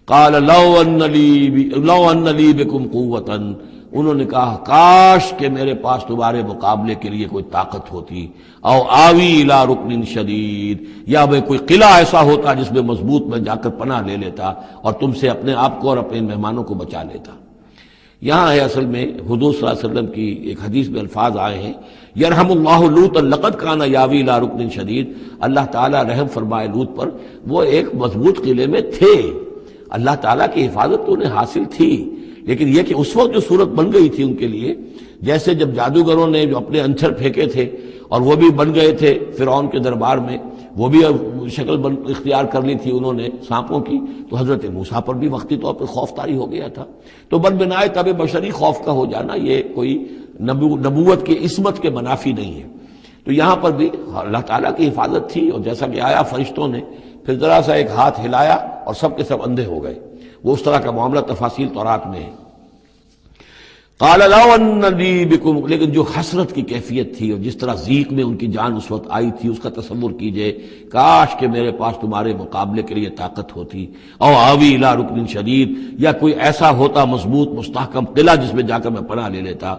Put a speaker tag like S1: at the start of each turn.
S1: قال لو ان لی بکم قوۃ، انہوں نے کہا کاش کہ میرے پاس تمہارے مقابلے کے لیے کوئی طاقت ہوتی، او آوی الی رکن شدید، یا میں کوئی قلعہ ایسا ہوتا جس میں مضبوط میں جا کر پناہ لے لیتا اور تم سے اپنے آپ کو اور اپنے مہمانوں کو بچا لیتا۔ یہاں ہے اصل میں حضور صلی اللہ علیہ وسلم کی ایک حدیث میں الفاظ آئے ہیں، یرحم اللہ لوطا لقد کان یاوی الی رکن شدید، اللہ تعالیٰ رحم فرمائے لوط پر، وہ ایک مضبوط قلعے میں تھے، اللہ تعالیٰ کی حفاظت تو انہیں حاصل تھی، لیکن یہ کہ اس وقت جو صورت بن گئی تھی ان کے لیے، جیسے جب جادوگروں نے جو اپنے انچھر پھینکے تھے اور وہ بھی بن گئے تھے فرعون کے دربار میں، وہ بھی شکل اختیار کر لی تھی انہوں نے سانپوں کی، تو حضرت موسیٰ پر بھی وقتی طور پر خوف طاری ہو گیا تھا۔ تو بل بنائے طبع بشری خوف کا ہو جانا یہ کوئی نبوت کی عصمت کے منافی نہیں ہے۔ تو یہاں پر بھی اللہ تعالیٰ کی حفاظت تھی، اور جیسا کہ آیا فرشتوں نے پھر ذرا سا ایک ہاتھ ہلایا اور سب کے سب اندھے ہو گئے، وہ اس طرح کا معاملہ تفاصیل تورات میں ہے۔ قال لو ان لی بکم، لیکن جو حسرت کی کیفیت تھی اور جس طرح ضیق میں ان کی جان اس وقت آئی تھی، اس کا تصور کیجئے، کاش کہ میرے پاس تمہارے مقابلے کے لیے طاقت ہوتی، او آوی الی رکن شدید، یا کوئی ایسا ہوتا مضبوط مستحکم قلعہ جس میں جا کر میں پناہ لے لیتا۔